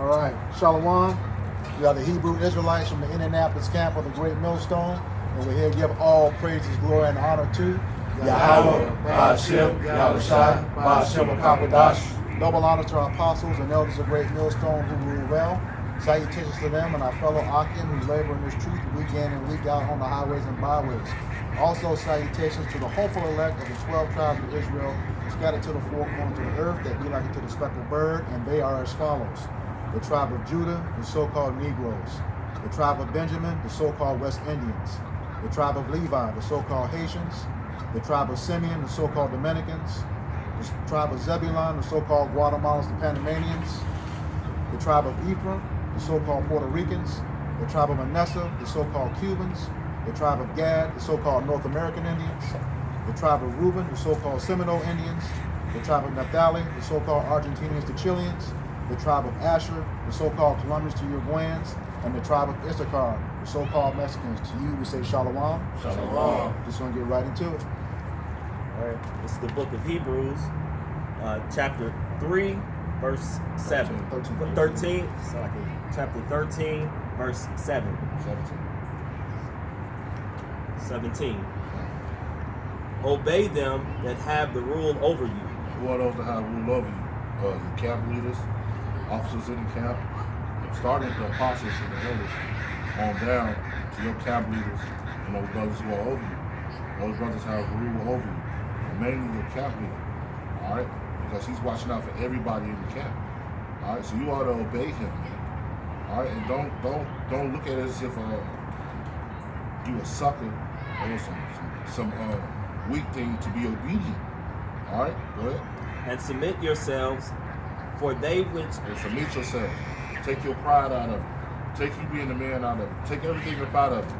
All right, Shalom. We are the Hebrew Israelites from the Indianapolis camp of the Great Millstone, and we're here to give all praises, glory, and honor to Yahweh, Ba'ashem, Yahushai, Ba'ashem HaKadosh. Double honor to our apostles and elders of Great Millstone who rule well. Salutations to them and our fellow Akim who labor in this truth week in and week out on the highways and byways. Also salutations to the hopeful elect of the 12 tribes of Israel scattered to the four corners of the earth that be like unto the speckled bird, and they are as follows. The tribe of Judah, the so-called Negroes. The tribe of Benjamin, the so-called West Indians. The tribe of Levi, the so-called Haitians. The tribe of Simeon, the so-called Dominicans. The tribe of Zebulun, the so-called Guatemalans, the Panamanians. The tribe of Ephraim, the so-called Puerto Ricans. The tribe of Manasseh, the so-called Cubans. The tribe of Gad, the so-called North American Indians. The tribe of Reuben, the so-called Seminole Indians. The tribe of Naphtali, the so-called Argentinians, the Chileans. The tribe of Asher, the so-called Colombians to Uruguayans. And the tribe of Issachar, the so-called Mexicans. To you, we say Shalom. Shalom. Just going to get right into it. All right, this is the book of Hebrews, chapter 3, verse 7. 13, chapter 13, verse 7. 17. Obey them that have the rule over you. Who are those that have rule over you? The camp leaders, officers in the camp, starting with the apostles and the elders, on down to your camp leaders and those brothers who are over you. Those brothers have rule over you. Mainly the camp leader, all right? Because he's watching out for everybody in the camp, all right? So you ought to obey him, man, all right? And don't look at it as if you a sucker or some weak thing to be obedient, all right? Go ahead. And submit yourselves, for they which... And submit yourself. Take your pride out of it. Take you being the man out of it. Take everything up out of it,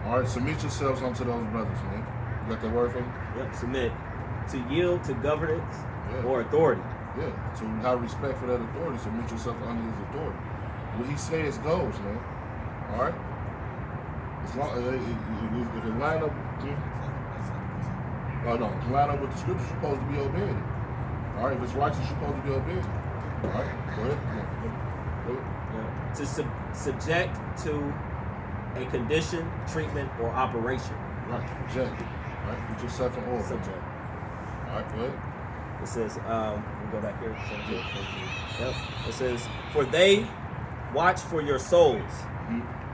all right? Submit yourselves unto those brothers, man. You got that word for me? Yep, submit. To yield to governance or authority. Yeah, to have respect for that authority, submit yourself under his authority. What he says goes, man. All right? As long, if it line up, line up with the scriptures, you're supposed to be obeying it. All right? If it's righteous, you're supposed to be obeying it. All right? Go ahead. Go ahead. Yeah. To subject to a condition, treatment, or operation. Right, exactly. Right, put yourself in order. Subject. All right, go ahead. It says, we go back here. Yep. It says, for they watch for your souls,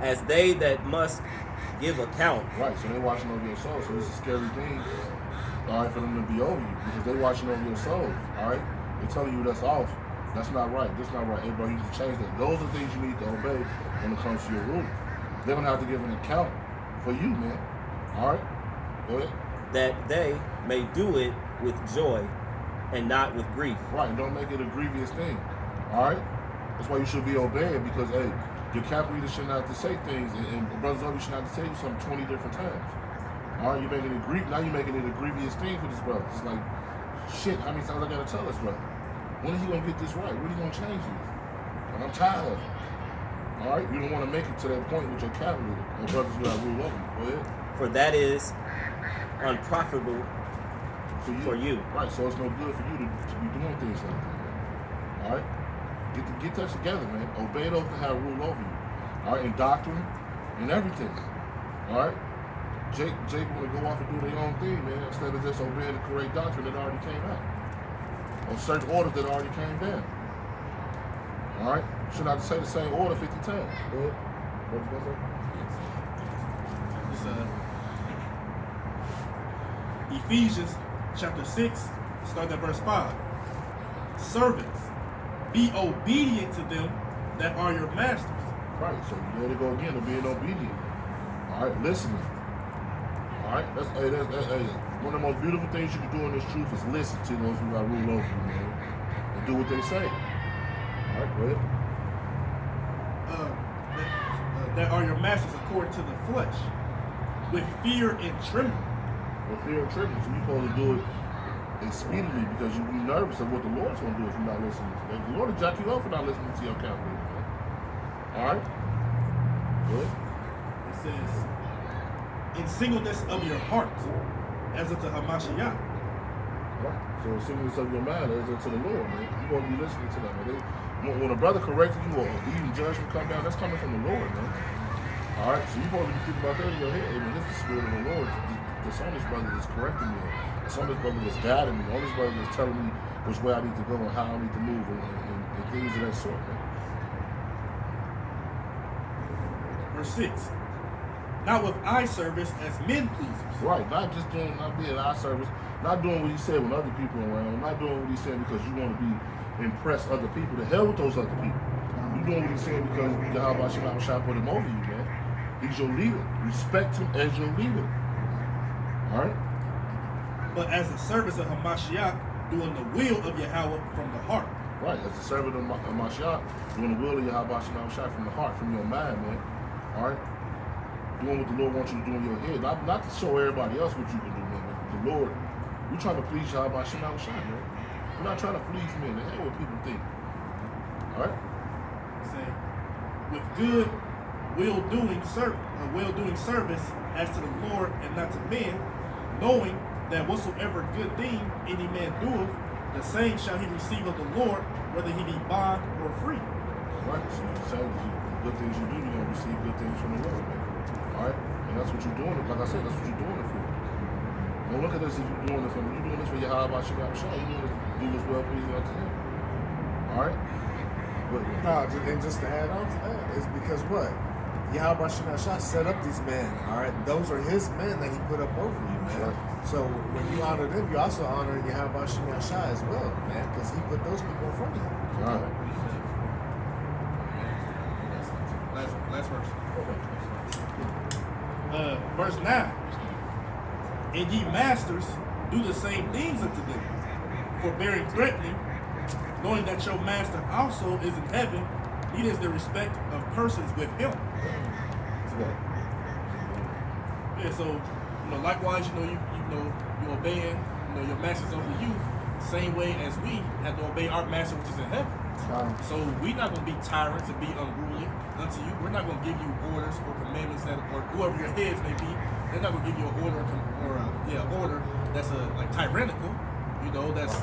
as they that must give account. Right, so they're watching over your soul. So it's a scary thing, all right, for them to be over you because they're watching over your soul. All right, they're telling you that's off. That's not right. That's not right. Hey, bro, you need to change that. Those are things you need to obey when it comes to your rule. They're gonna have to give an account for you, man. All right, go ahead. That they may do it with joy and not with grief. Right, and don't make it a grievous thing. All right, that's why you should be obeying because hey, your camp leader shouldn't have to say things, and brothers over shouldn't have to tell you something 20 different times. All right, you're making it now you're making it a grievous thing for this brother. It's like, shit, how many times I gotta tell this brother? When is he gonna get this right? When are you gonna change this? Like, I'm tired of it. All right, you don't want to make it to that point with your camp leader and brothers who have rule over you. Go ahead. For that is unprofitable for you. Right, so it's no good for you to be doing things like that, man. All right? Get that together, man. Obey those that have rule over you. All right, in doctrine and everything. All right? Jake want to go off and do their own thing, man, instead of just obeying the correct doctrine that already came out. Or certain orders that already came down. All right? You shouldn't have to say the same order 50 times. Go ahead. What you gonna say? Ephesians chapter 6, start at verse 5. Servants, be obedient to them that are your masters. Right, so there they go again, to being obedient. All right, listening. All right, that's one of the most beautiful things you can do in this truth is listen to those who got rule over you, man, and do what they say. All right, go ahead. That are your masters according to the flesh, with fear and trembling. With fear and trembling, so you're supposed to do it expediently because you'll be nervous of what the Lord's going to do if you're not listening to them. The Lord will jack you up for not listening to your camp leader, man. All right? Good. It says, in singleness of your heart, as unto Hamashiach, Right. So singleness of your mind is unto the Lord, man. You want to be listening to them. Man. When a brother corrects you or even judgment come down, that's coming from the Lord, man. All right. So you supposed to be thinking about that in your head. Hey, man, this is the spirit of the Lord. This on this brother that's correcting me. It's on this brother that's guiding me. On this brother that's telling me which way I need to go and how I need to move and things of that sort, man. Verse 6. Not with eye service as men pleasers. Right, not being eye service, not doing what he said when other people are around, not doing what he said because you want to be impress other people. The hell with those other people. You doing what he's saying because Yahweh Shah put him over you, man. He's your leader. Respect him as your leader. Alright? But as the service of Hamashiach, doing the will of Yahweh from the heart. Right, as the servant of Mashiach, doing the will of Yahweh Shah from the heart, from your mind, man. Alright? Doing what the Lord wants you to do in your head. Not to show everybody else what you can do, man. The Lord, we're trying to please Yahweh Shah, man. We're not trying to please men. The hell what people think. Alright? Say, with good well-doing service as to the Lord and not to men, knowing that whatsoever good thing any man doeth, the same shall he receive of the Lord, whether he be bond or free. Right, so you say the good things you do, you're going to receive good things from the Lord, man. Alright? And that's what you're doing. Like I said, that's what you're doing it for. Don't look at this if you're doing it for me. You're doing this for Yahweh Shah. You're doing it to do this well pleasing unto him. Alright? And just to add on to that, is because what? Yahweh Shah set up these men, all right? Those are his men that he put up over you, man. Right. So when you honor them, you also honor Yahweh Shah as well, man, because he put those people in front of you. Alright. Last verse. Verse 9. And ye masters, do the same things unto them, forbearing threatening, knowing that your master also is in heaven, neither is the respect of persons with him. Yeah, so likewise, you obeying, your masters over you, same way as we have to obey our master which is in heaven. So we're not going to be tyrants and be unruly unto you. We're not going to give you orders or commandments that, or whoever your heads may be, they're not going to give you an order order that's like tyrannical, that's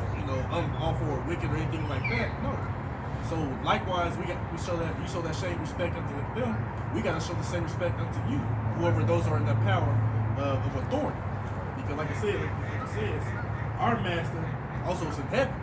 unlawful or wicked or anything like that. No. So likewise, you show that same respect unto them. We got to show the same respect unto you, whoever those are in the power of authority. Because like I said, our master also is in heaven.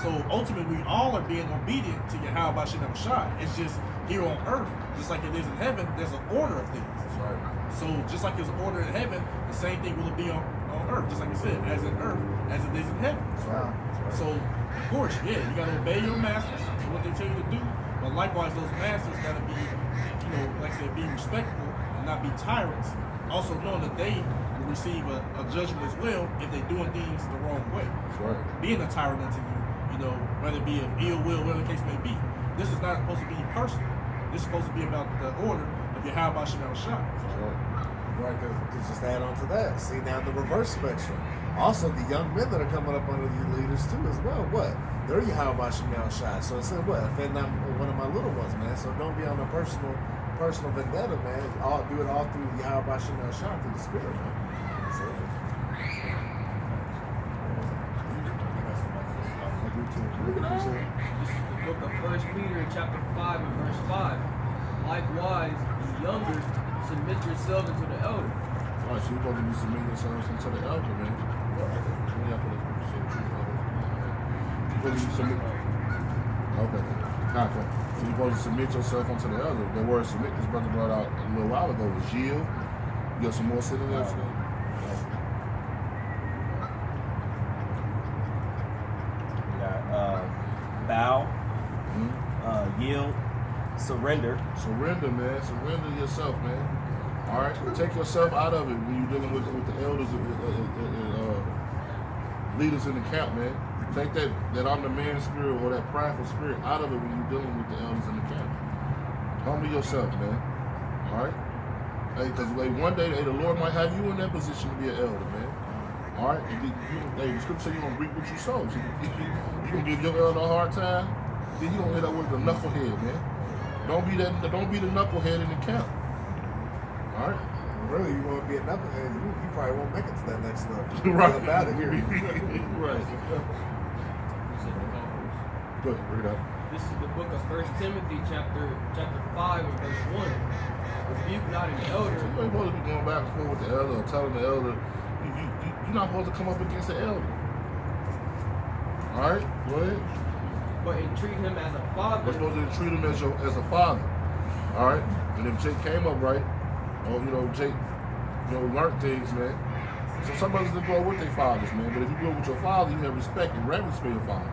So ultimately, we all are being obedient to Yahweh Shah. It's just here on earth, just like it is in heaven, there's an order of things. Right. So just like there's order in heaven, the same thing will be on earth. Just like I said, as in earth, as it is in heaven. Right. So, of course, you got to obey your masters and what they tell you to do. But likewise, those masters got to be, like I said, be respectful and not be tyrants. Also knowing that they will receive a judgment as well if they're doing things the wrong way. Right. Being a tyrant unto you, whether it be of ill will, whatever the case may be. This is not supposed to be personal. This is supposed to be about the order of Yahweh Shah. Right, because just add on to that. See, now the reverse spectrum. Also, the young men that are coming up under the leaders too as well. What? They're Yahweh Shah. So it said what? Offend not one of my little ones, man. So don't be on a personal vendetta, man. Do it all through Yahweh Shah, through the Spirit, man. So, This is the book of 1 Peter, chapter 5 and verse 5. Likewise, ye younger, submit yourselves unto the elder. Right, so you're supposed to be submitting yourselves unto the elder, man. You're supposed to submit. Okay. So you're supposed to submit yourself unto the elder. The word submit, this brother brought out a little while ago, was yield. You got some more sitting there? Bow, yield, surrender. Surrender, man. Surrender yourself, man. All right? Take yourself out of it when you're dealing with the elders and leaders in the camp, man. Take that I'm the man spirit or that prideful spirit out of it when you're dealing with the elders in the camp. Humble yourself, man. All right? Hey, because one day, the Lord might have you in that position to be an elder, man. All right? The scripture says you're going to reap what you sow. So you're going to give your elder a hard time, then you're going to end up with the knucklehead, man. Don't be the knucklehead in the camp. All right? Really, you want to be a knucklehead, you probably won't make it to that next level. Right. Get up out of here. Right. Good. Bring it up. This is the book of 1 Timothy, chapter 5 and verse 1. Rebuke not an elder. So you ain't supposed to be going back and forth with the elder or telling the elder. You're not supposed to come up against the elder. All right? Go ahead. But entreat him as a father. We're supposed to treat him as a father. All right? And if Jake came up right, or, Jake, learned things, man. So some brothers didn't grow with their fathers, man. But if you grow with your father, you have respect and reverence for your father.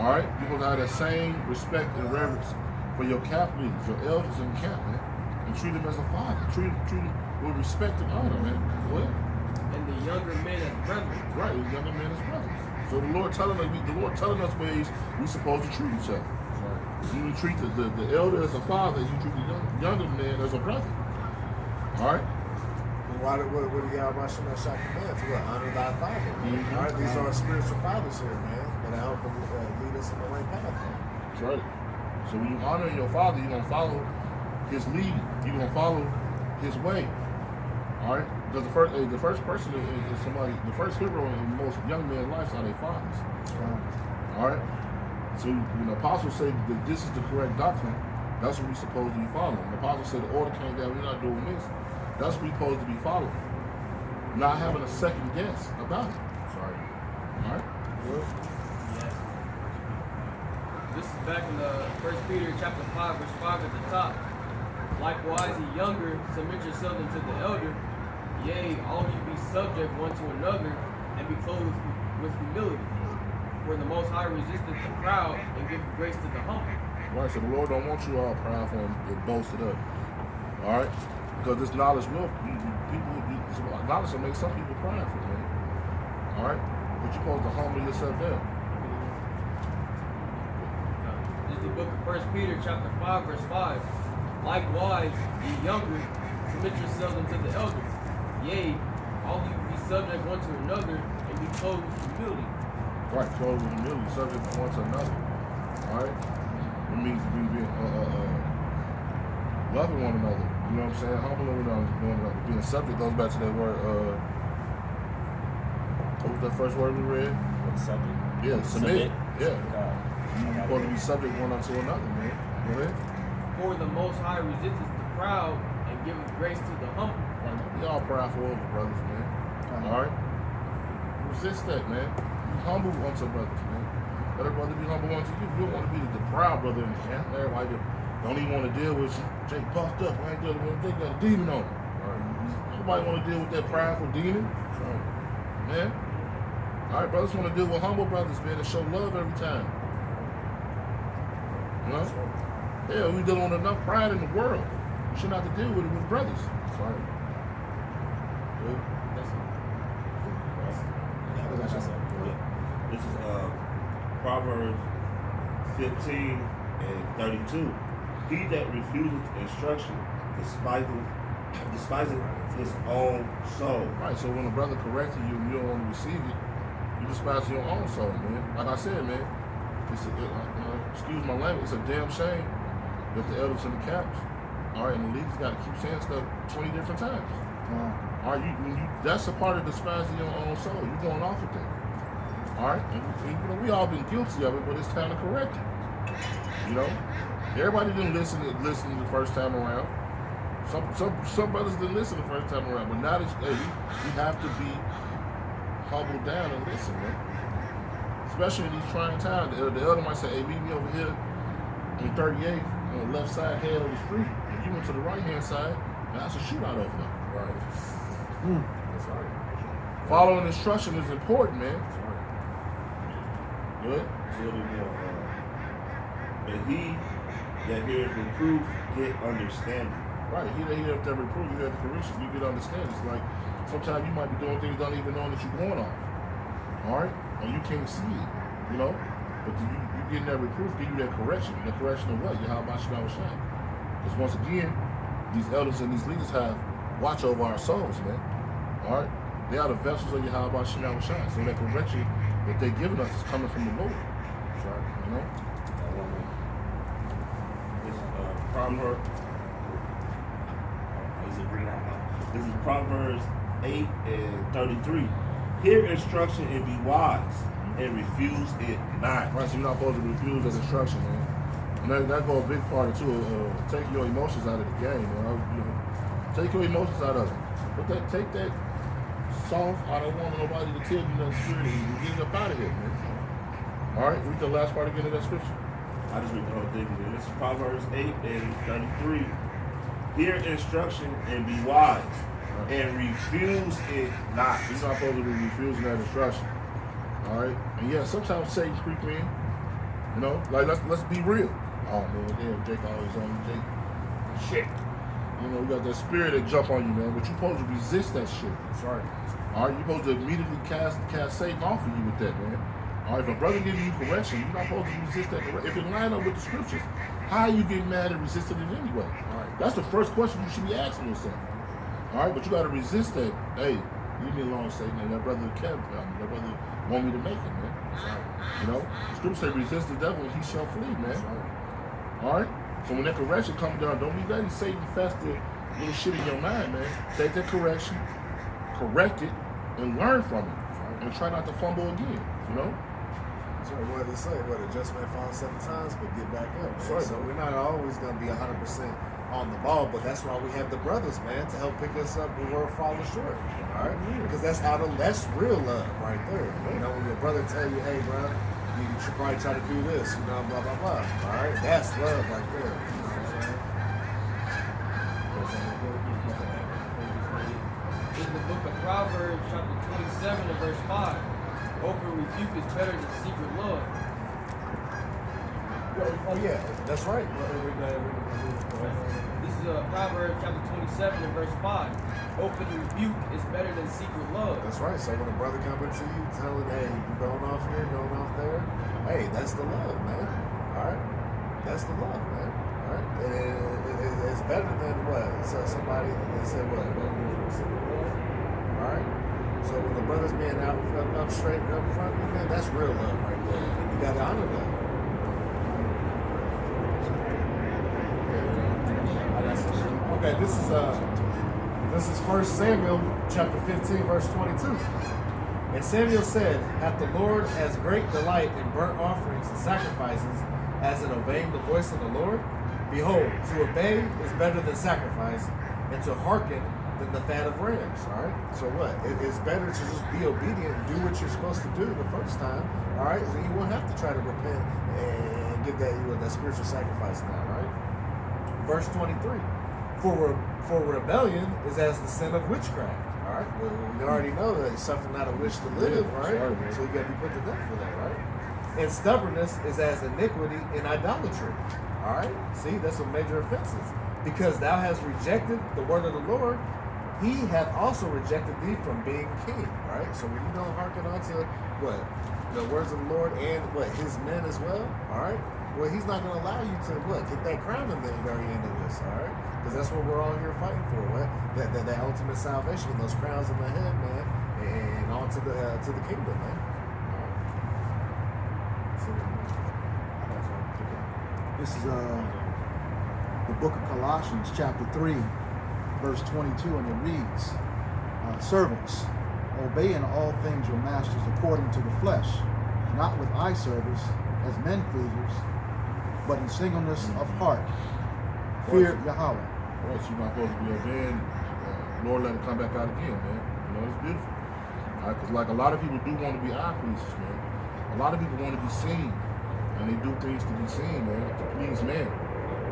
All right? You're supposed to have that same respect and reverence for your camp leaders, your elders in the camp, man. And treat them as a father. Treat them with respect and honor, man. Go ahead. And the younger men as brethren. Right, the younger men as brothers. So the Lord telling us ways we're supposed to treat each other. You treat the elder as a father, you treat the younger man as a brother. All right? What do Yahweh Shah commands? What? Honor thy father. All right, these are our spiritual fathers here, man, that help lead us in the right path. That's right. So when you honor your father, you're going to follow his lead. You're going to follow his way. All right? Because the first person is somebody, the first hero in most young men's lives are their fathers. All right? So when the apostles say that this is the correct doctrine, that's what we're supposed to be following. The apostles say the order came down, we're not doing this. That's what we're supposed to be following. Not having a second guess about it. Sorry. All right? Yes. This is back in the 1 Peter chapter 5, verse 5 at the top. Likewise, ye younger, submit yourselves unto the elder. Yea, all of you be subject one to another, and be clothed with humility. For the Most High resisteth the proud, and giveth grace to the humble. Right, so the Lord don't want you all proudful and boasted up. All right? Because this knowledge will, knowledge will make some people prideful, man. All right? But you're supposed to humble yourself down. This is the book of 1 Peter chapter 5, verse 5. Likewise, ye younger, submit yourselves unto the elders. Yea, all of you be subject one to another, and be clothed with humility. Right, clothed with humility, subject one to another. All right? It means to be loving one another. You know what I'm saying? Humbling one another. Being subject goes back to that word, what was that first word we read? What subject? Yeah, submit. Yeah. God. You're supposed to be subject one unto another, man. Go ahead. For the Most High resisteth the proud, and giveth grace to the humble. Right, don't be all proudful over brothers, man. All right? Resist that, man. Be humble unto brothers, man. Let a brother be humble unto you. You don't want to be the proud brother in the camp. Everybody don't even want to deal with you. Jake puffed up. I ain't dealing with him. They got a demon on him. All right? Nobody want to deal with that prideful demon. Right. Man. All right, brothers want to deal with humble brothers, man, and show love every time. You know? Yeah, we dealing with enough pride in the world. We shouldn't have to deal with it with brothers. That's right. Good. This is Proverbs 15 and 32. He that refuseth instruction despiseth his own soul. Right, so when a brother corrects you and you don't want to receive it, you despise your own soul, man. Like I said, man, excuse my language, it's a damn shame that the elders in the camps, all right, and the leaders got to keep saying stuff 20 different times. All right, that's a part of despising your own soul. You're going off with that. All right, and we all been guilty of it, but it's time to correct it. You know, everybody didn't listen the first time around. Some brothers didn't listen the first time around, but now that we have to be humbled down and listen, man. Especially in these trying times. The elder might say, "Hey, meet me over here on 38th on the left side head of the street." And you went to the right hand side, and that's a shootout over there. Right. That's right. Following instruction is important, man. That's right. Good. And he that heareth reproof get understanding. Right. He that heareth that reproof, you have the correction, you get understanding. It's like sometimes you might be doing things don't even know that you're going on. All right? And you can't see it, you know? But you getting that reproof, give you that correction. The correction of what? Yahweh Shah Shine. Because once again, these elders and these leaders have watch over our souls, man. All right? They are the vessels of Yahweh Shah Shine. So that correction that they're giving us is coming from the Lord. That's right. You know? This Proverbs. Is it bring it out now? This is Proverbs 8 and 33. Hear instruction and be wise, and refuse it not. Right, so you're not supposed to refuse that instruction, man. And that goes a big part of too. Take your emotions out of the game, man. Take your emotions out of it. Take that soft, I don't want nobody to tell you nothing spirit and get it up out of here, man. All right, read the last part again of that scripture. I just read the whole thing again. This is Proverbs 8 and 33. Hear instruction and be wise, and refuse it not. You're not supposed to be refusing that instruction. All right, and yeah, sometimes Satan creep in. You know, like let's be real. Oh man, damn, Jake always on you, Jake. Shit. You know, you got that spirit that jump on you, man. But you're supposed to resist that shit. That's right. All right, you're supposed to immediately cast Satan off of you with that, man. All right, if a brother gives you correction, you're not supposed to resist that correction. If it line up with the scriptures, how you get mad and resisting it anyway? All right, that's the first question you should be asking yourself. All right, but you got to resist that. Hey, leave me alone, Satan. And that brother that brother want me to make it, man. That's right. You know, the scripture say resist the devil and he shall flee, man. That's right. All right, so when that correction comes down, don't be letting Satan fester little shit in your mind, man. Take that correction, correct it, and learn from it, and try not to fumble again. You know. That's right. What did it say? What, a just man falls 7 times, but get back up. That's right, So bro. we're not always going to be 100% on the ball, but that's why we have the brothers, man, to help pick us up when we're falling short. All right? Because that's real love right there. You know, when your brother tell you, hey, bro, you should probably try to do this, you know, blah, blah, blah. All right? That's love right there. You know what I'm saying? In the book of Proverbs, chapter 27 and verse 5, open rebuke is better than secret love. Oh, yeah. That's right. This is Proverbs chapter 27 and verse 5. Open rebuke is better than secret love. That's right. So when a brother comes to you telling, hey, you're going off here, going off there, hey, that's the love, man. All right? That's the love, man. All right? And it's better than what? So somebody that said what? All right? So when the brother's being out straight up front, man, that's real love right there. And you got to honor that. Okay, this is 1 Samuel chapter 15, verse 22. And Samuel said, hath the Lord as great delight in burnt offerings and sacrifices as in obeying the voice of the Lord? Behold, to obey is better than sacrifice, and to hearken than the fat of rams. All right. So what? It's better to just be obedient and do what you're supposed to do the first time. All right. So you won't have to try to repent and give that spiritual sacrifice now. All right. Verse 23. For rebellion is as the sin of witchcraft. All right. Well, we already know that it's something not a wish to live. Right. Sorry, So you got to be put to death for that. Right. And stubbornness is as iniquity and idolatry. All right. See, that's some major offenses. Because thou hast rejected the word of the Lord, he hath also rejected thee from being king. Right? So when you don't hearken unto what? The words of the Lord and what? His men as well? All right? Well, he's not going to allow you to what? Get that crown in the very end of this. All right? Because that's what we're all here fighting for. What? That ultimate salvation, those crowns in the head, man, and on to the kingdom, man. This is the book of Colossians, chapter 3, verse 22, and it reads, servants, obey in all things your masters according to the flesh, not with eye service as men pleasers, but in singleness of heart. Fear Yahweh. Right, so you're not supposed to be obeying. Lord, let it come back out again, man. You know, it's beautiful. All right, because like a lot of people do want to be eye pleasers, man. A lot of people want to be seen, and they do things to be seen, man, to please men.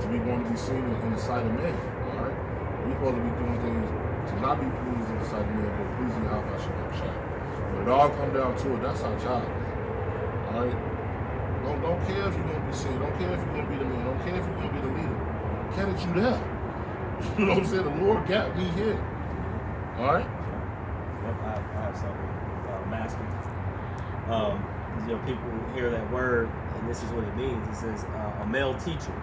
So we want to be seen in the sight of men. All right, we're supposed to be doing things to not be pleased in the sight of men, but pleasing Yahweh Shem. When it all come down to it, that's our job. All right. Don't care if you're gonna be seen. Don't care if you're gonna be the man. Don't care if you're gonna be the leader. Care that you there. You know what I'm saying? The Lord got me here. All right. Yep, I have something master. You know, people hear that word, and this is what it means. It says a male teacher,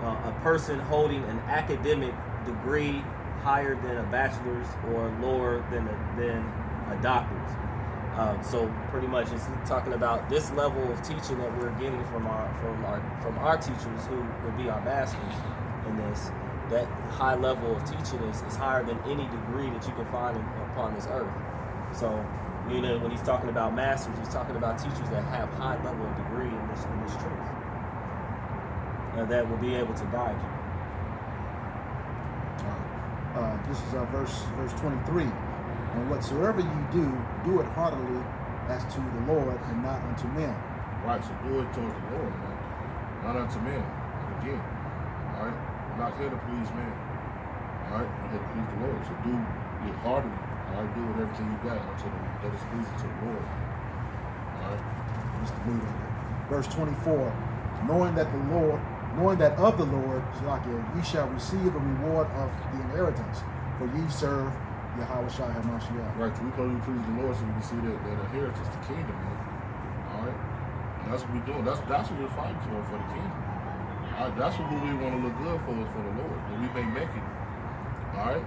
a person holding an academic degree higher than a bachelor's or lower than a doctor's. So pretty much it's talking about this level of teaching that we're getting from our teachers, who would be our masters in this. that high level of teaching is higher than any degree that you can find upon this earth. So, you know, when he's talking about masters, he's talking about teachers that have high level of degree in this truth, that will be able to guide you. This is verse 23. And whatsoever you do, do it heartily as to the Lord and not unto men. Right, so do it towards the Lord, man. Not unto men. Again. All right? We're not here to please men. All right? We're here to please the Lord. So do it heartily. All right? Do with everything you got until that is pleasing to the Lord. All right? Just to move on. Verse 24. Knowing that of the Lord, ye shall receive the reward of the inheritance, for ye serve Yahweh Shai HaMashiach. Right, so we call you please the Lord so we can see that inheritance, the kingdom, man. All right? And that's what we're doing. That's what we're fighting for the kingdom. All right? That's what we want to look good for is for the Lord, that we may make it. All right?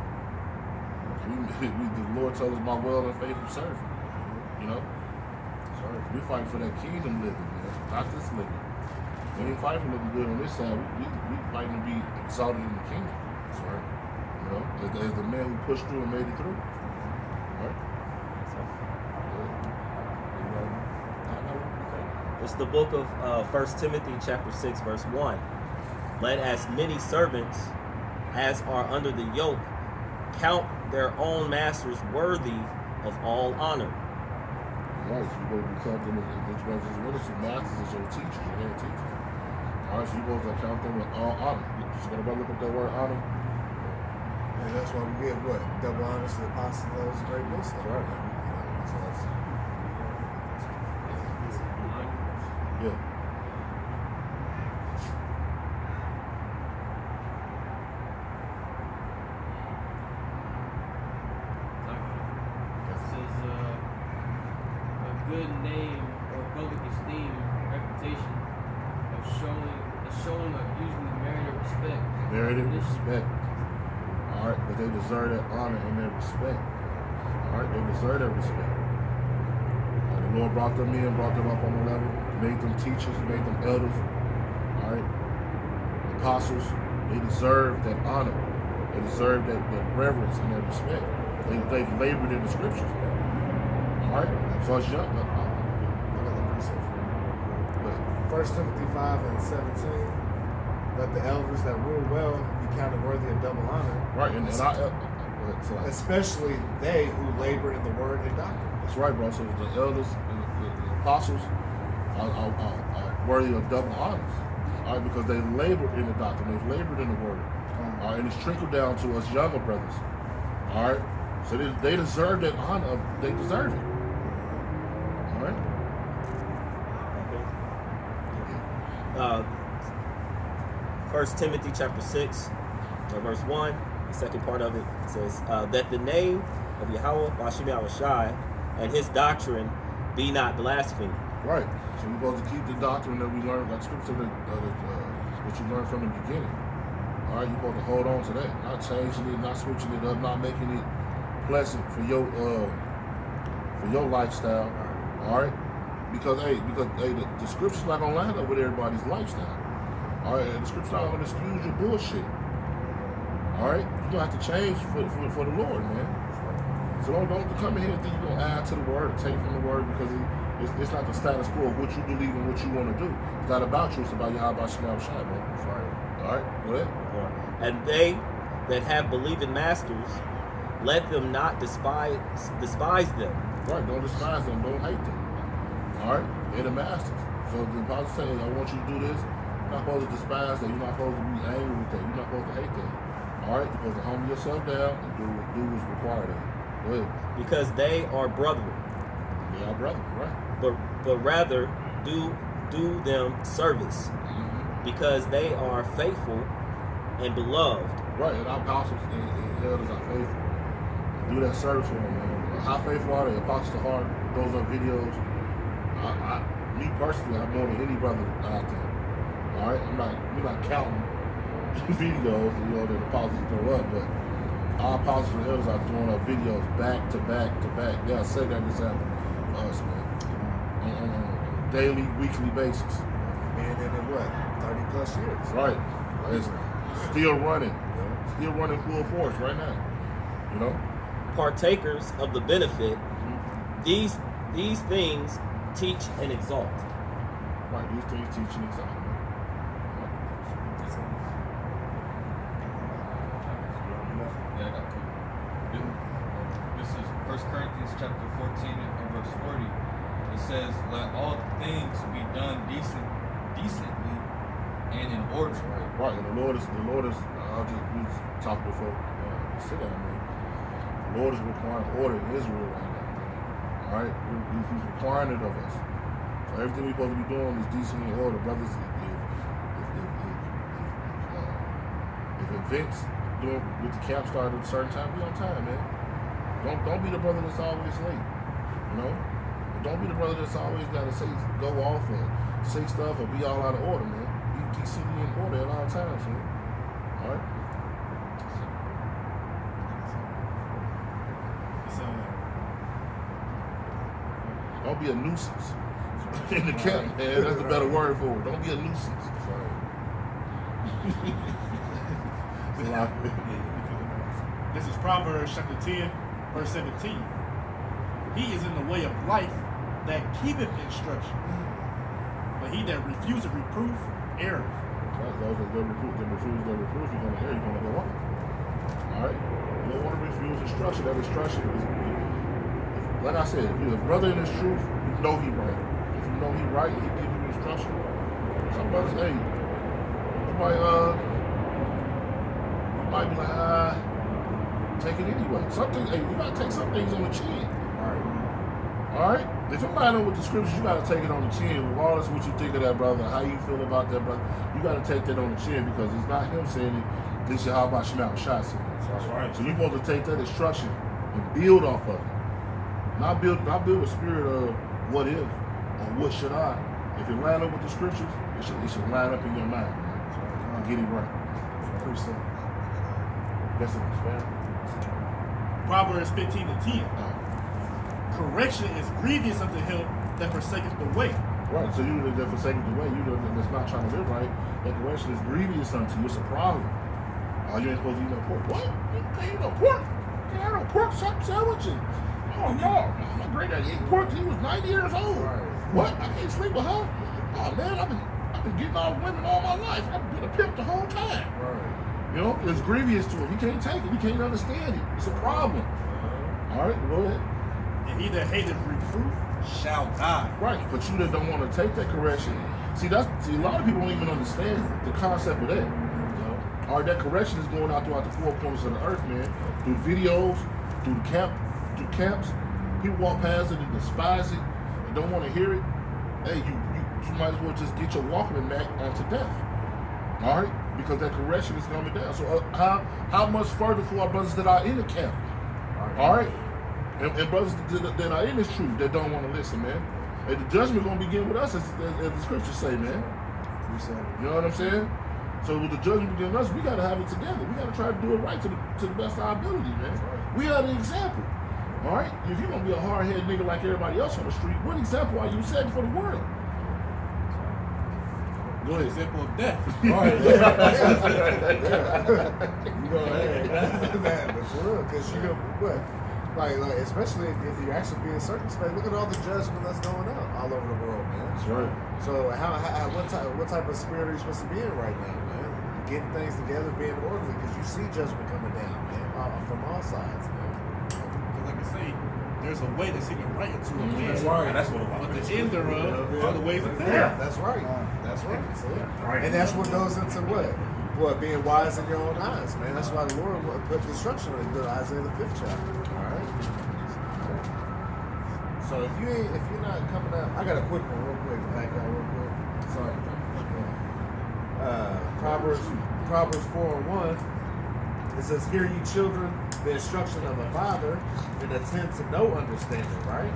The Lord tells us my well and faithful servant. You know? Sorry. We fighting for that kingdom living, man. Not this living. We ain't fighting for looking good on this side. We fighting to be exalted in the kingdom. That's right. You know, as the man who pushed through and made it through. Right? It's the book of 1 Timothy chapter 6, verse 1. Let as many servants as are under the yoke count their own masters worthy of all honor. Right, so you're supposed to count them as ministers, masters as your teachers, your head teachers. All right, so you're supposed to count them with all honor. Just gotta look at that word honor. And that's why we give what? Double honors to the apostles of those great books. That's right. Yeah. It says a good name or public esteem, reputation of showing of usually merited respect. Merited respect. All right, but they deserve that honor and that respect. All right, they deserve that respect. The Lord brought them in, brought them up on the level, made them teachers, made them elders. All right, apostles. They deserve that honor. They deserve that reverence and that respect. They've labored in the scriptures. Man. All right, so it's young. 1 Timothy 5 and 17. Let the elders that rule well be counted worthy of double honor. Right, and especially they who labor in the word and doctrine. That's right, bro. So the elders and the apostles are worthy of double honors. All right, because they labored in the doctrine, they've labored in the word. All right, and it's trickled down to us younger brothers. All right, so they deserve that honor. They deserve it. All right. 1 Timothy chapter 6, verse 1, the second part of it says, that the name of Yahweh Bashim Yahushai and his doctrine be not blasphemed. Right. So we're supposed to keep the doctrine that we learned, like scripture that you learned from the beginning. All right, you're supposed to hold on to that, not changing it, not switching it up, not making it pleasant for your lifestyle. All right, because the scripture's not gonna line up with everybody's lifestyle. All right, the scripture's not gonna excuse your bullshit. All right, you're gonna have to change for the Lord, man. So don't come in here and think you're gonna add to the word, or take from the word, because it's not the status quo of what you believe and what you want to do. It's not about you. It's about Yahweh Shem Shai, man. Sorry. All right, go ahead. And they that have believing masters, let them not despise them. Right, don't despise them, don't hate them. All right, they're the masters. So the apostle saying, I want you to do this. You're not supposed to despise them. You're not supposed to be angry with them. You're not supposed to hate them. All right, you're supposed to humble yourself down and do what's required of you. Go ahead. Because they are brethren. They are brethren, right? But rather do them service, because they are faithful and beloved. Right, and our apostles and elders are faithful. Do that service for them, man. How faithful are they? Apostles to heart, those are videos. Me personally, I'm more than any brother out there. All right, we're not counting videos, that the apostles throw up, but our apostles and elders are throwing up videos back to back to back. They'll set that example for us, man, on a daily, weekly basis. Man, in what, 30 plus years? Right. It's Still running full force right now. You know? Partakers of the benefit, these things teach and exalt. Right, these things teach and exalt. Yeah, I got two. This is 1 Corinthians chapter 14 and verse 40. It says, "Let all things be done decently and in order." Right, and the Lord is. We talked before. Sit down, man. The Lord is requiring order in Israel right now. All right, He's requiring it of us. So everything we're supposed to be doing is decently in order, brothers. If events doing with the camp start at a certain time, be on time, man. Don't be the brother that's always late. You know, don't be the brother that's always got to go off and say stuff or be all out of order, man. Be decently in order at all times, man. All right. Don't be a nuisance in the camp, man. That's the better word for it. Don't be a nuisance. This is Proverbs chapter 10, verse 17. He is in the way of life that keepeth instruction, but he that refuseth reproof erreth. Those that refuse the reproof, you're gonna err, you're gonna go off. Alright? You don't want to refuse instruction. That instruction is, like I said, if you're a brother in this truth, you know he right. If you know he right, he give you instruction. Some brothers, hey, you might be like, take it anyway. You gotta take some things on the chin. Alright? If you're lining with the scriptures, you gotta take it on the chin, regardless of what you think of that brother, how you feel about that brother. You gotta take that on the chin because it's not him saying it, this is how about Shemel Shah saying it. That's right. So you're supposed to take that instruction and build off of it. Not build a spirit of what if or what should I. If it line up with the scriptures, it should line up in your mind, man. Get it right. Appreciate it. That's it, man. Proverbs 15 and 10. Correction is grievous unto him that forsaketh the way. Right, so you that forsaken the way, you that's not trying to live right, that correction is grievous unto you. It's a problem. Oh, you ain't supposed to eat no pork. What? You can't eat no pork? You can't have no pork sandwich. Oh no, my granddaddy ate pork till he was 90 years old. What? I can't sleep with her? Oh man, I've been getting all the women all my life. I've been a pimp the whole time. You know, it's grievous to him. He can't take it. He can't understand it. It's a problem. All right, go ahead. And he that hateth reproof shall die. Right, but you that don't want to take that correction. See, a lot of people don't even understand the concept of that. All right, that correction is going out throughout the four corners of the earth, man. Through videos, through camps. People walk past it and despise it and don't want to hear it. Hey, you might as well just get your Walkman back onto death. All right, because that correction is coming down. So how much further for our brothers that are in the camp? All right. And brothers that are in this truth that don't want to listen, man. And the judgment going to begin with us, as the scriptures say, man. You know what I'm saying? So with the judgment begin with us, we got to have it together. We got to try to do it right to the best of our ability, man. We are the example. All right? If you're going to be a hard-headed nigga like everybody else on the street, what example are you setting for the world? Go ahead. Example of death. All right. You go ahead. But for real, because you know what? Like especially if you're actually being circumspect, look at all the judgment that's going on all over the world, man. That's right. So what type of spirit are you supposed to be in right now, man? Getting things together, being orderly, because you see judgment coming down, man, from all sides, man. Like I say, there's a way that seemeth right unto a man. That's right. That's what But the end thereof are the ways of death. That's right. That's right. So, and that's what goes into what? What, being wise in your own eyes, man. That's why the Lord put the instruction on you, Isaiah the 5th chapter. All right. So if you're not coming out, I got a quick one, real quick, back out real quick. Sorry. Proverbs 4:1. It says, "Hear ye children, the instruction of a father, and attend to no understanding." Right?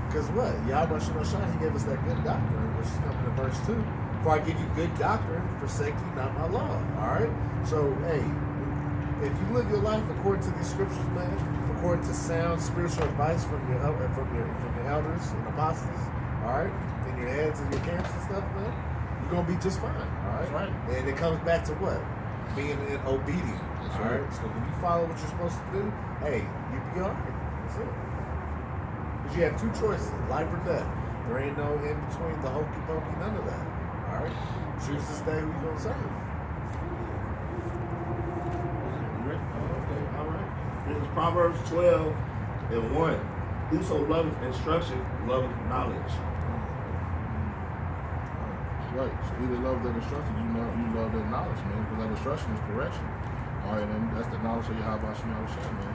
Because what? Yahweh Shemel, he gave us that good doctrine, which is coming in verse 2. "For I give you good doctrine, forsake ye not my law." All right. So hey, if you live your life according to these scriptures, man, according to sound spiritual advice from your elders and apostles, all right, and your heads and your camps and stuff, man, you're gonna be just fine. All right. That's right. And it comes back to what? being obedient. That's All right. right. So when you follow what you're supposed to do, hey, you be all right. That's it. Because you have two choices: life or death. There ain't no in between, the hokey pokey, none of that. All right. Choose this day who you gonna serve. Okay, all right. This is Proverbs 12:1. Whoso loveth instruction, loveth knowledge. Right. So either love that instruction, you love that knowledge, man, because that instruction is correction. All right, and that's the knowledge of Yahweh Shema Shah, man.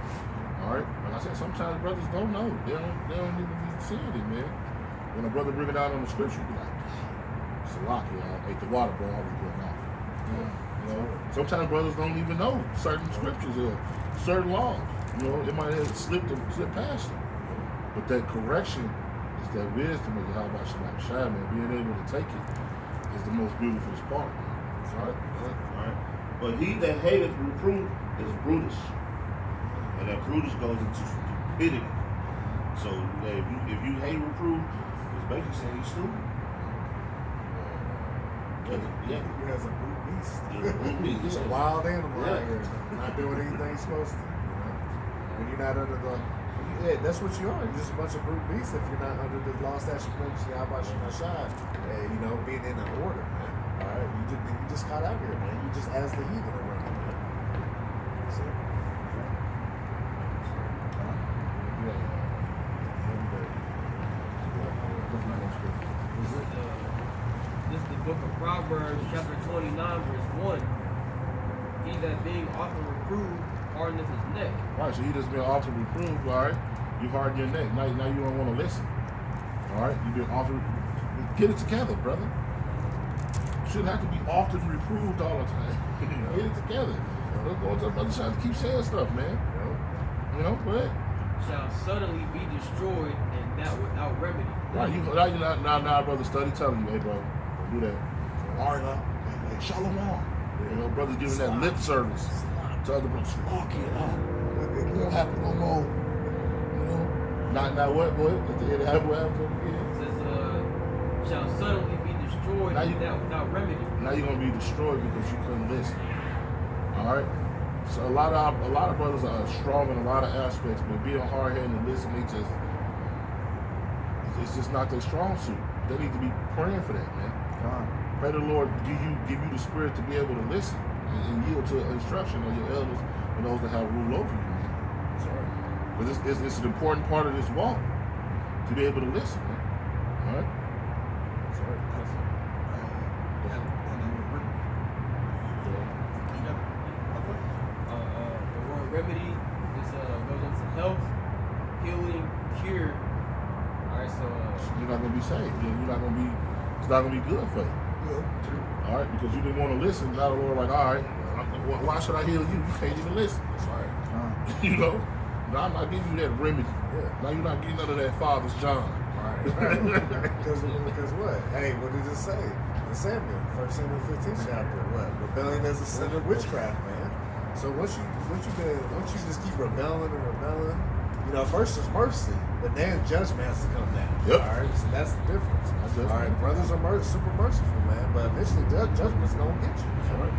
All right. Like I said, sometimes brothers don't know. They don't even be seeing it, man. When a brother bring it out on the scripture, be like, it's a lock here. I ate the water, bro. I was going off. You know, sometimes brothers don't even know certain scriptures or certain laws. You know, it might have slipped past them. But that correction is that wisdom of Yahweh Shema Shah, man. Being able to take it is the most beautiful part, man. All right. But he that hateth reproof is brutish, and that brutish goes into stupidity. So if you hate reproof, it's basically saying you're stupid. Yeah. You has a brute beast. Yeah, brute beast. It's a wild animal Yeah. out here, not doing anything he's supposed to. You know, when you're not under the, yeah, that's what you are. You're just a bunch of brute beasts if you're not under the law, statute, principles, Yahweh Shema Shah. You know, being in an order, man. All right, you just caught out here, man. You just as the heathen are running, man. So, This is the book of Proverbs, chapter 29, verse 1. He that being often reproved hardeneth his neck. Right, so you just been often reproved, all right? You harden your neck. Now you don't want to listen. All right? You've been often. Get it together, brother. You shouldn't have to be often reproved all the time. Get it together. Don't go to the other side to keep saying stuff, man. You know, go ahead. Shall suddenly be destroyed, and that without remedy. Right, now, brother, study telling you, hey, bro, don't do that. All right, hey, shalom. You know, brothers giving that lip service to other brothers. Lock it up. It won't happen no more. You know, not what, boy? At the end of what happened again? It says, shall suddenly be destroyed, Now and that without remedy. Now you're gonna be destroyed because you couldn't listen. All right. So a lot of brothers are strong in a lot of aspects, but being hard-headed and listening, it's just not their strong suit. They need to be praying for that, man. Pray the Lord give you the spirit to be able to listen and yield to instruction of your elders and those that have rule over you, man. But it's an important part of this walk to be able to listen, man. All right. The word remedy goes into health, healing, cure. Alright, so You're not gonna be saved. You're not gonna be. It's not gonna be good for you. All right, because you didn't want to listen. Now the Lord, like, all right, why should I heal you? You can't even listen. that's right. You know. Now I'm not giving you that remedy. Now you're not getting none of that Father's John. Right. Because what? Hey, what did it say? In Samuel, 1 Samuel 15 chapter. What? Rebellion is a sin of witchcraft, man. So once you just keep rebelling, you know, first is mercy, but then judgment has to come down. Yep. All right. So that's the difference. That's All right. Brothers are super merciful, man, but eventually judgment's gonna get you. All right.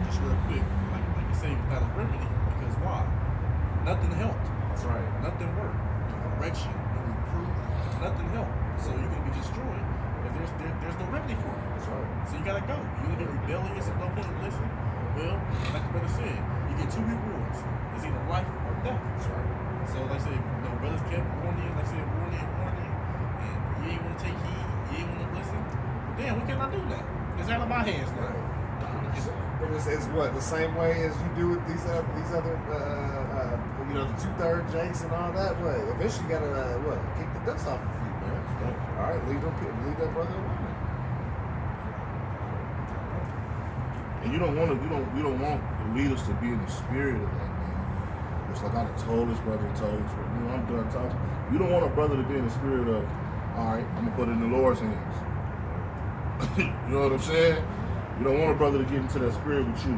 Just real quick, like you say, without a remedy, because why? Nothing helped. That's right. Nothing worked. Correction, no reproof, nothing helped. So you're gonna be destroyed if there's no remedy for it. That's right. So you gotta go. You're gonna be rebellious and don't want to listen. Well, like the brother said, you get two rewards. It's either life or death. That's right. So like I said, brothers kept warning you, like I said, warning, and you ain't wanna take heed, you ain't wanna listen. But damn, we cannot do that. It's out of my hands now. It's what the same way as you do with these other you know, the 2/3 jakes and all that. What eventually you gotta kick the dust off your feet, man. All right, leave that brother alone. And you don't want the leaders to be in the spirit of that, man. It's like I done told this brother and told this brother. You know, I'm done talking. You don't want a brother to be in the spirit of, all right, I'm gonna put it in the Lord's hands. You know what I'm saying? You don't want a brother to get into that spirit with you.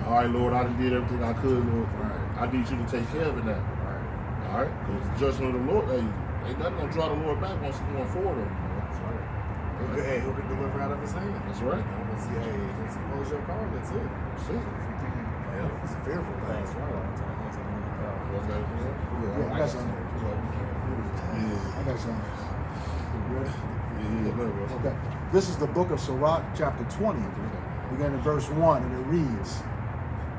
All right, Lord, I done did everything I could, Lord. Right. I need you to take care of it now. Right. All right? Because the judgment of the Lord, ain't nothing gonna draw the Lord back once he's going forward. That's right. Hey, who can deliver out of his hand? That's right. Let's see, hey, let's impose your card. That's it. That's it. Yeah, it's a fearful thing. That's right. Yeah, I got something. I got something. You ready? Yeah, bro. Okay. This is the book of Sirach, chapter 20, beginning in verse 1, and it reads,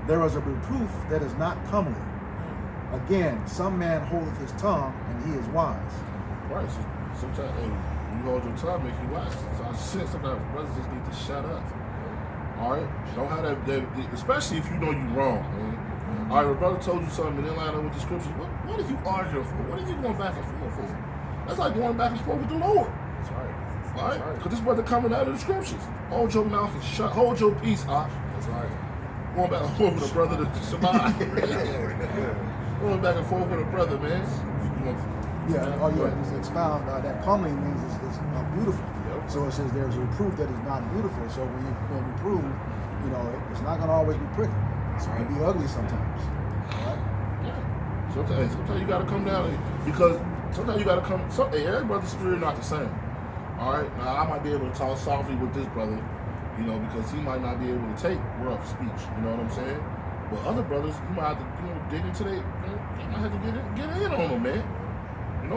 "There is a reproof that is not comely. Again, some man holdeth his tongue, and he is wise." Right. So sometimes, hey, when you hold your tongue, make you wise. So I said sometimes brothers just need to shut up. All right. Don't have that especially if you know you wrong, man. All right, your brother told you something and then line up with the scriptures. What are you arguing for? What are you going back and forth for? That's like going back and forth with the Lord. That's right. All right? That's Because this brother coming out of the scriptures. Hold your mouth and shut. Hold your peace, That's right. Going back and forth with a brother to survive. Going back and forth with a brother, man. Yeah, all you have to expound that comely means is not beautiful. Yep. So it says there's a reproof that is not beautiful. So when you reprove, it's not going to always be pretty. It can be ugly sometimes. All right? Yeah. Sometimes you got to come down because sometimes you got to come. Every brother's spirit not the same. All right. Now I might be able to talk softly with this brother, because he might not be able to take rough speech. You know what I'm saying? But other brothers, you might have to dig into they. You might have to get in on them, man.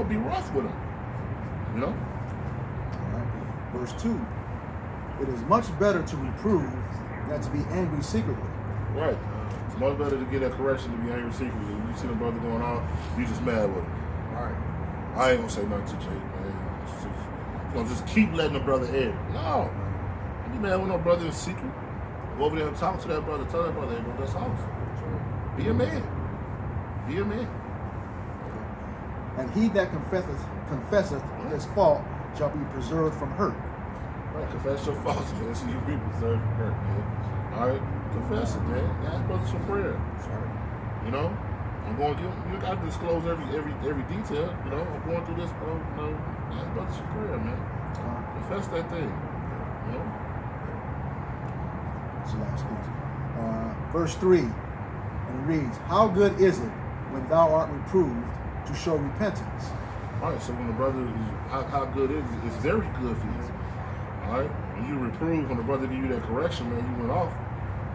Be rough with them. All right. Verse 2. It is much better to reprove than to be angry secretly. Right. It's much better to get that correction to be angry secretly. You see the brother going on, you just mad with him. Right. I ain't gonna say nothing to Jay, man. Just keep letting the brother air. No. Don't be mad with no brother in secret. Go over there and talk to that brother. Tell that brother, hey, bro, that's off. Be a man. Be a man. And he that confesseth his fault shall be preserved from hurt. Right, confess your faults, man, so you be preserved from hurt, man. All right, confess it, man. Ask brothers for prayer. Sorry. I'm going. You got to disclose every detail. I'm going through this, bro. Ask brothers for prayer, man. Confess that thing. That's the last piece. Verse 3, and it reads, "How good is it when thou art reproved to show repentance?" All right, so when the brother is, how good is it? It's very good for you. All right, when you reprove, when the brother give you that correction, man, you went off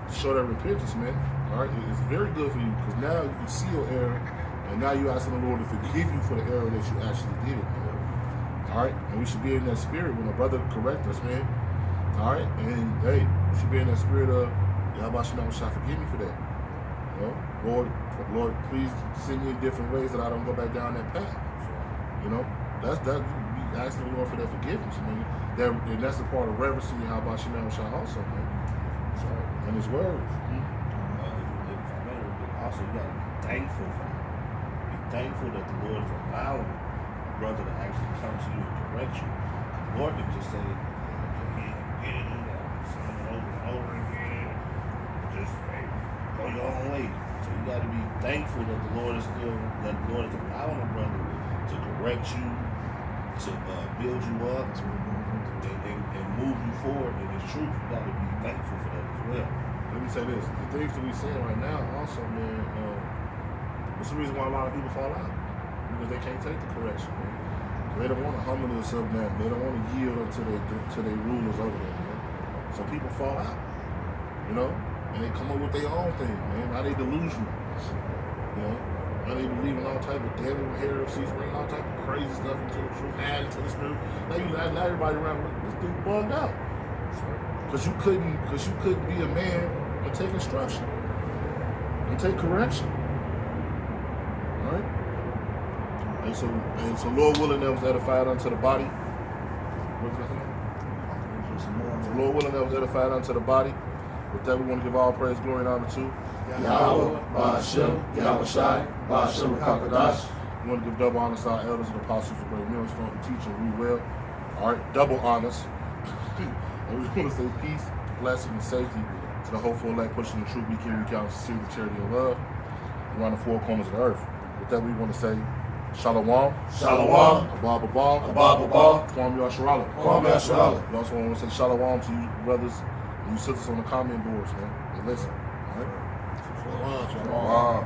to show that repentance, man. All right, it's very good for you because now you can see your error, and now you asking the Lord to forgive you for the error that you actually did, man. All right, and we should be in that spirit when a brother correct us, man. All right, and hey, we should be in that spirit of, Yahweh shall forgive me for that. Lord, please send me in different ways that I don't go back down that path. That's be asking the Lord for that forgiveness, man. And that's the part of reverencing Yahweh shall also, man. That's right. And His words. Also, you gotta be thankful for it. Be thankful that the Lord is allowing a brother to actually come to you and correct you. The Lord didn't just say, over and over again, just go your own way. So you gotta be thankful that the Lord is allowing a brother to correct you, to build you up, and move you forward in His truth. You gotta be thankful for that as well. Let me say this: the things that we saying right now, also, man, it's the reason why a lot of people fall out because they can't take the correction, man. They don't want to humble themselves down. They don't want to yield to their rulers over there, man. So people fall out, and they come up with their own thing, man. Now they delusional, Now they believe in all type of devil heresies, bringing all type of crazy stuff into the truth, adding to the spirit. Now everybody around this dude bugged out. Because you couldn't be a man and take instruction and take correction. All right? And so Lord willing, that was edified unto the body. What's that saying? So Lord willing, that was edified unto the body. With that, we want to give all praise, glory, and honor to Yahweh, Ba'ashem, Yahweh Shai, Ba'ashem Kakadash. We want to give double honors to our elders and apostles of great millstone who teach and read well. All right, double honors. And we want to say peace, blessing, and safety to the hopeful elect, pushing the truth week in, week out, sincerity, charity, and love around the four corners of the earth. With that, we want to say Shalom. Shalom. Abba Abba. Abba Abba. Kwame Yasharala. Kwame Yasharala. We also want to say Shalom to you brothers and you sisters on the comment boards, man. And listen. All right? Shalom.